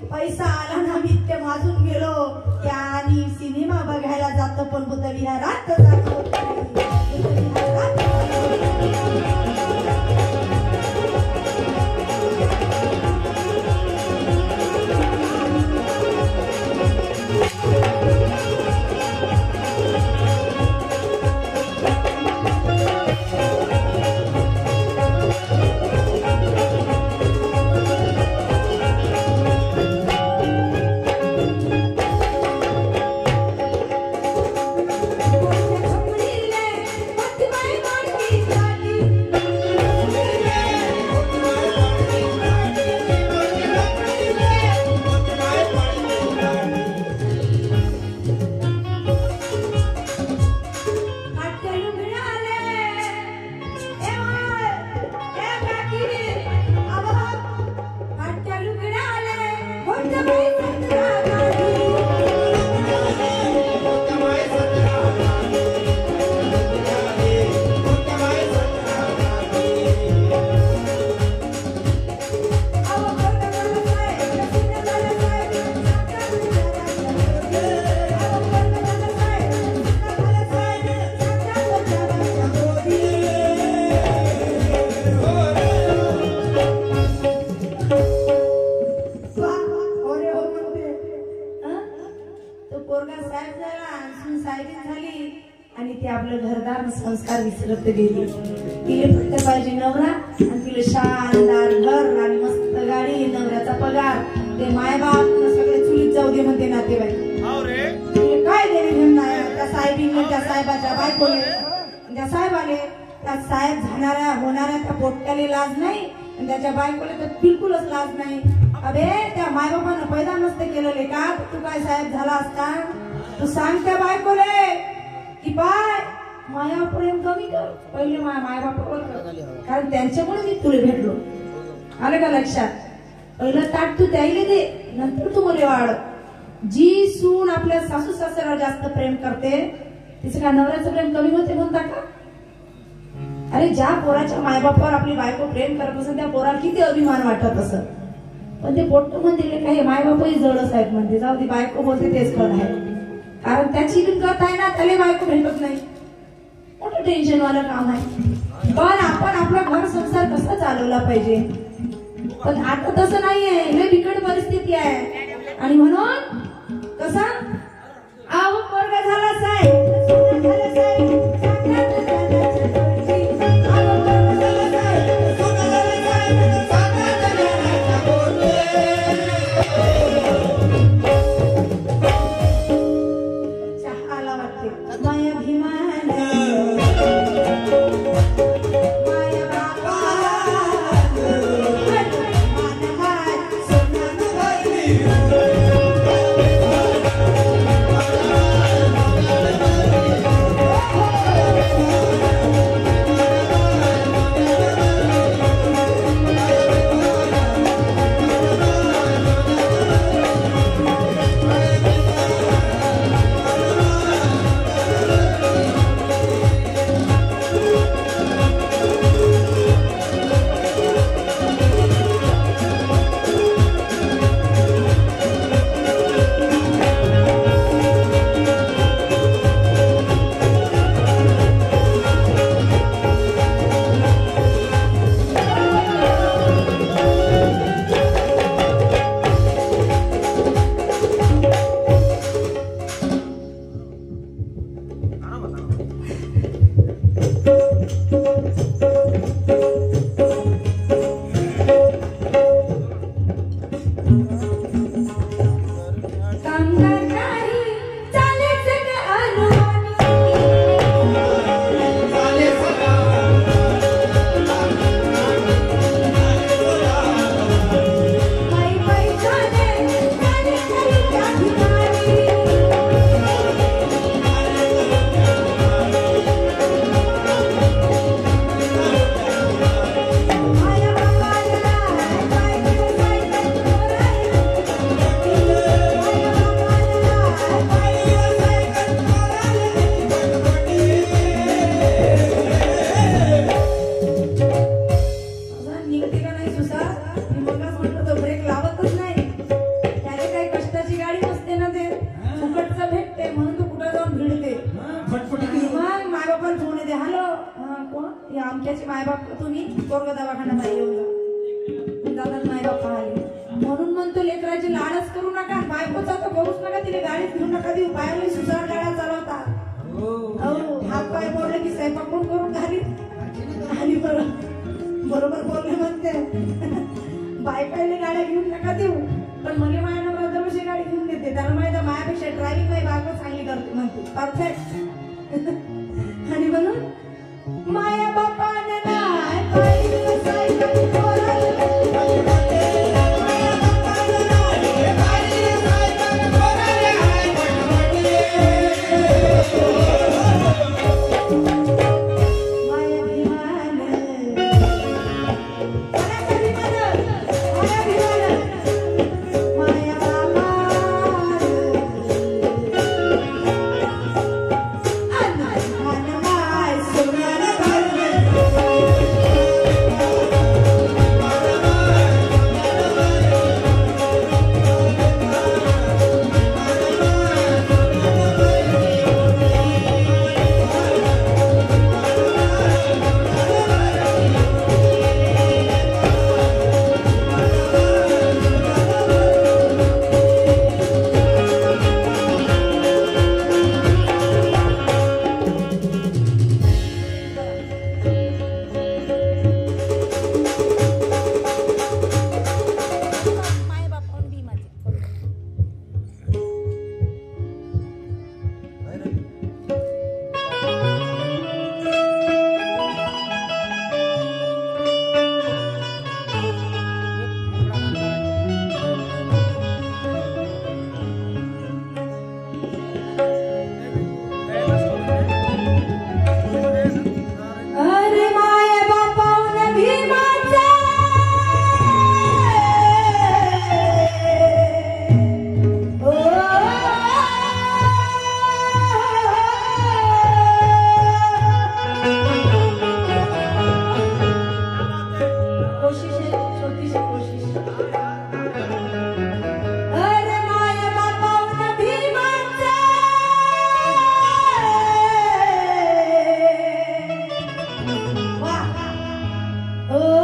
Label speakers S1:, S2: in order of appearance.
S1: पैसा आला ना मी इतके वाजून गेलो की आणि सिनेमा बघायला जातो पण बुद्धविहारात जातो संस्कार विसरत गेली तिले फक्त पाहिजे नवरा आणि तिला शानदार घर आणि मस्त गाडी नवऱ्याचा पगार ते मायबाप सगळे चुलीत जाऊ दे म्हणते नातेवाईक तिला काय देणे घेऊन नाही त्या साहेबीने त्या साहेबाच्या बायकोने त्या साहेबाने त्या साहेब झाणाऱ्या होणाऱ्या त्या पोट्याला लाज नाही आणि त्याच्या बायकोला तर बिलकुलच लाज नाही अबे त्या मायबापानं पैदा नसते केलेले का तू काय साहेब झाला असता तू सांग त्या बायकोले की बाय माया प्रेम कमी कर पहिले माय बापावर कारण त्यांच्यामुळे मी तुला भेटलो आलं का लक्षात पहिलं ताट तू द्यायला दे नंतर तू मुले वाढ जी सून आपल्या सासू सासऱ्यावर जास्त प्रेम करते तिचं का नवऱ्याचं प्रेम कमी होते म्हणता का अरे ज्या पोराच्या मायबापावर आपली बायको प्रेम करत असेल त्या पोराला किती अभिमान वाटत असं पण ते पोट्ट म्हणते काही मायबापही जवळच आहेत म्हणते जाऊ ती बायको बोलते तेच खरं आहे कारण त्याची गत आहे ना त्याला बायको भेटत नाही मोठं टेन्शन वाला काम आहे पण आपण आपला घर संसार कसा चालवला पाहिजे पण आता तसं नाहीये लय बिकट परिस्थिती आहे आणि म्हणून कसा आहो पोरगा झाला साहेब झाला साहेब म्हणतो लेकराची लाडच करू नका, बायकोचा तर करूच नका, तिने गाडीत घेऊन नका देऊ, बायाला सुसार गाड्या चालवता. हात पाय मोडले की स्वयंपाक कोण करून घाली आणि बरोबर बोलले म्हणते बायकाईने गाड्या घेऊन नका देऊ, पण मला माझ्या नवरा दरवर्षी गाडी घेऊन देते, त्याला माहिती माझ्यापेक्षा ड्रायव्हिंग माझी बायको चांगली करते म्हणते. परफेक्ट. आणि म्हणून माया बापाने नाही पाहिलं सायकल पोराला, माया बापाने नाही पाहिलं सायकल पोराला, माया भिमान, माया Oh